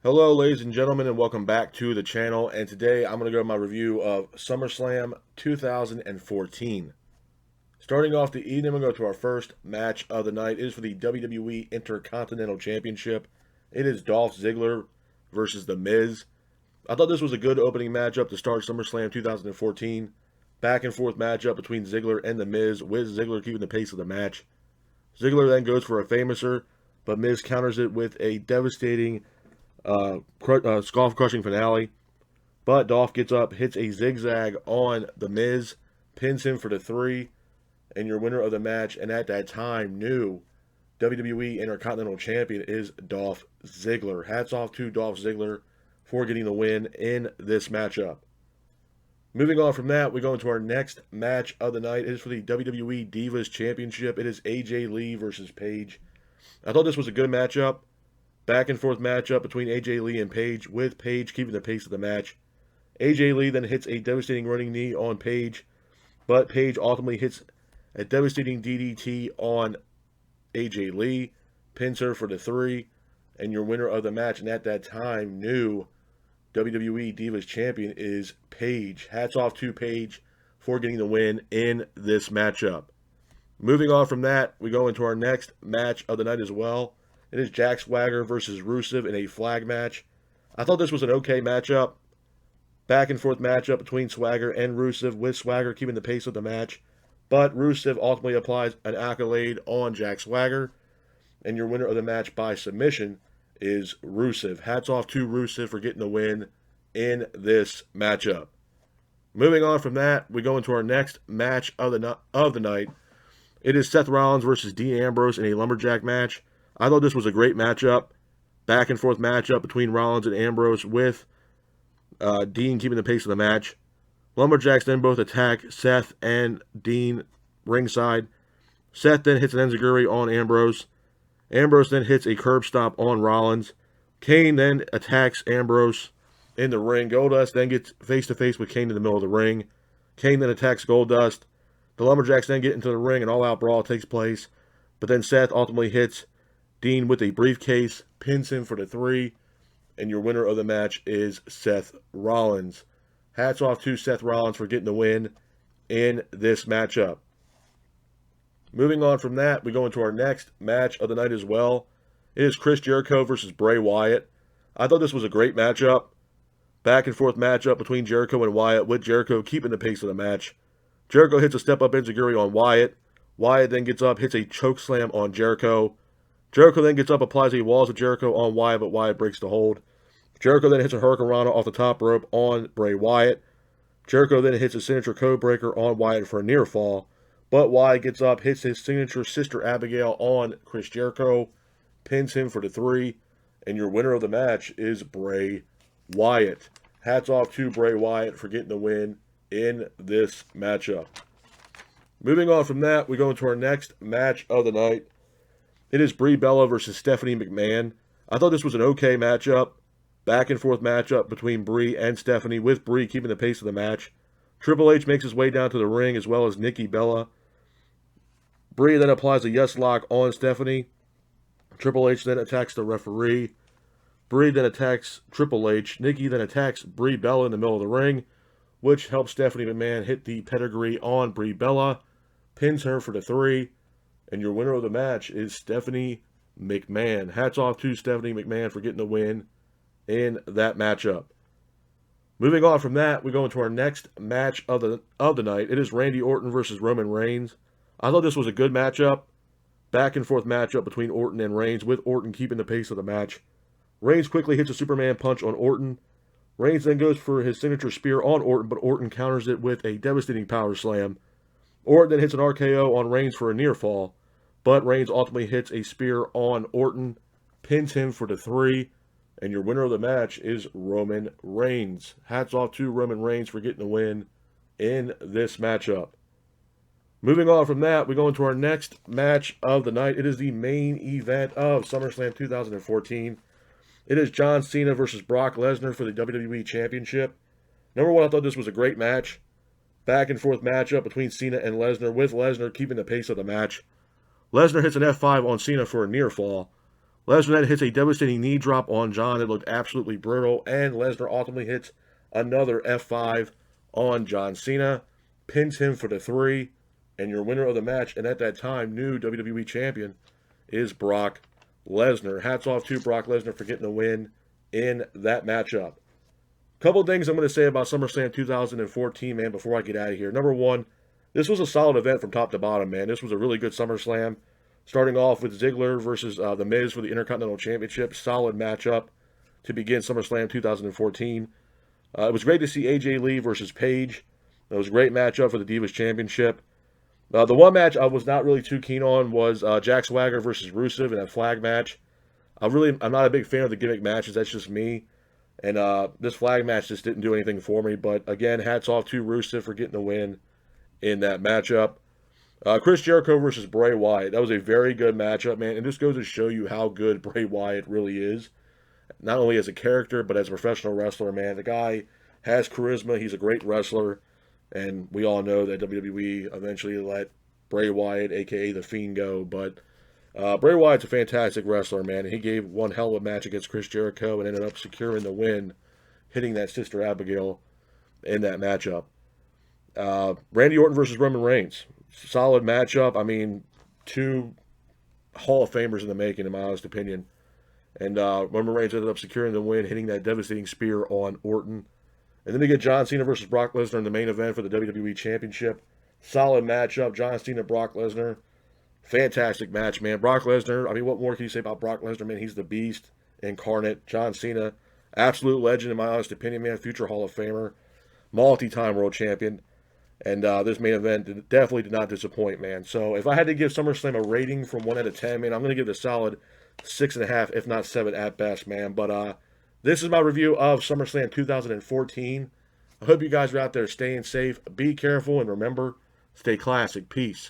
Hello, ladies and gentlemen, and welcome back to the channel. And today I'm going to go my review of SummerSlam 2014. Starting off the evening, we'll go to our first match of the night. It is for the WWE Intercontinental Championship. It is Dolph Ziggler versus The Miz. I thought this was a good opening matchup to start SummerSlam 2014. Back and forth matchup between Ziggler and The Miz, with Ziggler keeping the pace of the match. Ziggler then goes for a famouser, but Miz counters it with a devastating skull crushing finale. But Dolph gets up, hits a zigzag on The Miz, pins him for the 3, and your winner of the match, and at that time, new WWE Intercontinental Champion is Dolph Ziggler. Hats off to Dolph Ziggler for getting the win in this matchup. Moving on from that, we go into our next match of the night. It is for the WWE Divas Championship. It is AJ Lee versus Paige. I thought this was a good matchup. Back and forth matchup between AJ Lee and Paige, with Paige keeping the pace of the match. AJ Lee then hits a devastating running knee on Paige, but Paige ultimately hits a devastating DDT on AJ Lee, pins her for the 3, and your winner of the match, and at that time, new WWE Divas Champion is Paige. Hats off to Paige for getting the win in this matchup. Moving on from that, we go into our next match of the night as well. It is Jack Swagger versus Rusev in a flag match. I thought this was an okay matchup. Back and forth matchup between Swagger and Rusev, with Swagger keeping the pace of the match. But Rusev ultimately applies an accolade on Jack Swagger. And your winner of the match by submission is Rusev. Hats off to Rusev for getting the win in this matchup. Moving on from that, we go into our next match of the night. It is Seth Rollins versus Dean Ambrose in a lumberjack match. I thought this was a great matchup. Back and forth matchup between Rollins and Ambrose, with Dean keeping the pace of the match. Lumberjacks then both attack Seth and Dean ringside. Seth then hits an enziguri on Ambrose. Ambrose then hits a curb stop on Rollins. Kane then attacks Ambrose in the ring. Goldust then gets face to face with Kane in the middle of the ring. Kane then attacks Goldust. The Lumberjacks then get into the ring. An all-out brawl takes place. But then Seth ultimately hits Dean with a briefcase, pins him for the 3, and your winner of the match is Seth Rollins. Hats off to Seth Rollins for getting the win in this matchup. Moving on from that, we go into our next match of the night as well. It is Chris Jericho versus Bray Wyatt. I thought this was a great matchup. Back and forth matchup between Jericho and Wyatt, with Jericho keeping the pace of the match. Jericho hits a step-up enziguri on Wyatt. Wyatt then gets up, hits a choke slam on Jericho. Jericho then gets up, applies a Walls of Jericho on Wyatt, but Wyatt breaks the hold. Jericho then hits a Hurricanrana off the top rope on Bray Wyatt. Jericho then hits a signature code breaker on Wyatt for a near fall, but Wyatt gets up, hits his signature Sister Abigail on Chris Jericho, pins him for the 3, and your winner of the match is Bray Wyatt. Hats off to Bray Wyatt for getting the win in this matchup. Moving on from that, we go into our next match of the night. It is Brie Bella versus Stephanie McMahon. I thought this was an okay matchup. Back and forth matchup between Brie and Stephanie, with Brie keeping the pace of the match. Triple H makes his way down to the ring, as well as Nikki Bella. Brie then applies a yes lock on Stephanie. Triple H then attacks the referee. Brie then attacks Triple H. Nikki then attacks Brie Bella in the middle of the ring, which helps Stephanie McMahon hit the pedigree on Brie Bella, pins her for the 3, and your winner of the match is Stephanie McMahon. Hats off to Stephanie McMahon for getting the win in that matchup. Moving on from that, we go into our next match of the night. It is Randy Orton versus Roman Reigns. I thought this was a good matchup. Back and forth matchup between Orton and Reigns, with Orton keeping the pace of the match. Reigns quickly hits a Superman punch on Orton. Reigns then goes for his signature spear on Orton, but Orton counters it with a devastating power slam. Orton then hits an RKO on Reigns for a near fall, but Reigns ultimately hits a spear on Orton, pins him for the 3, and your winner of the match is Roman Reigns. Hats off to Roman Reigns for getting the win in this matchup. Moving on from that, we go into our next match of the night. It is the main event of SummerSlam 2014. It is John Cena versus Brock Lesnar for the WWE Championship. Number one, I thought this was a great match. Back and forth matchup between Cena and Lesnar, with Lesnar keeping the pace of the match. Lesnar hits an F5 on Cena for a near fall. Lesnar then hits a devastating knee drop on John. It looked absolutely brutal. And Lesnar ultimately hits another F5 on John Cena, pins him for the 3, and your winner of the match, and at that time, new WWE Champion, is Brock Lesnar. Hats off to Brock Lesnar for getting the win in that matchup. Couple things I'm going to say about SummerSlam 2014, man, before I get out of here. Number one, this was a solid event from top to bottom, man. This was a really good SummerSlam. Starting off with Ziggler versus The Miz for the Intercontinental Championship. Solid matchup to begin SummerSlam 2014. It was great to see AJ Lee versus Paige. It was a great matchup for the Divas Championship. The one match I was not really too keen on was Jack Swagger versus Rusev in that flag match. I'm not a big fan of the gimmick matches. That's just me. And this flag match just didn't do anything for me. But again, hats off to Rusev for getting the win in that matchup. Chris Jericho versus Bray Wyatt. That was a very good matchup, man. And this goes to show you how good Bray Wyatt really is. Not only as a character, but as a professional wrestler, man. The guy has charisma. He's a great wrestler. And we all know that WWE eventually let Bray Wyatt, a.k.a. The Fiend, go. But Bray Wyatt's a fantastic wrestler, man. And he gave one hell of a match against Chris Jericho and ended up securing the win, hitting that Sister Abigail in that matchup. Randy Orton versus Roman Reigns. Solid matchup. I mean, two Hall of Famers in the making, in my honest opinion. And Roman Reigns ended up securing the win, hitting that devastating spear on Orton. And then we get John Cena versus Brock Lesnar in the main event for the WWE Championship. Solid matchup. John Cena, Brock Lesnar. Fantastic match, man. Brock Lesnar, I mean, what more can you say about Brock Lesnar, man? He's the beast incarnate. John Cena, absolute legend, in my honest opinion, man. Future Hall of Famer. Multi-time world champion. And this main event definitely did not disappoint, man. So if I had to give SummerSlam a rating from 1 out of 10, man, I'm going to give it a solid 6.5, if not 7 at best, man. But this is my review of SummerSlam 2014. I hope you guys are out there staying safe. Be careful, and remember, stay classic. Peace.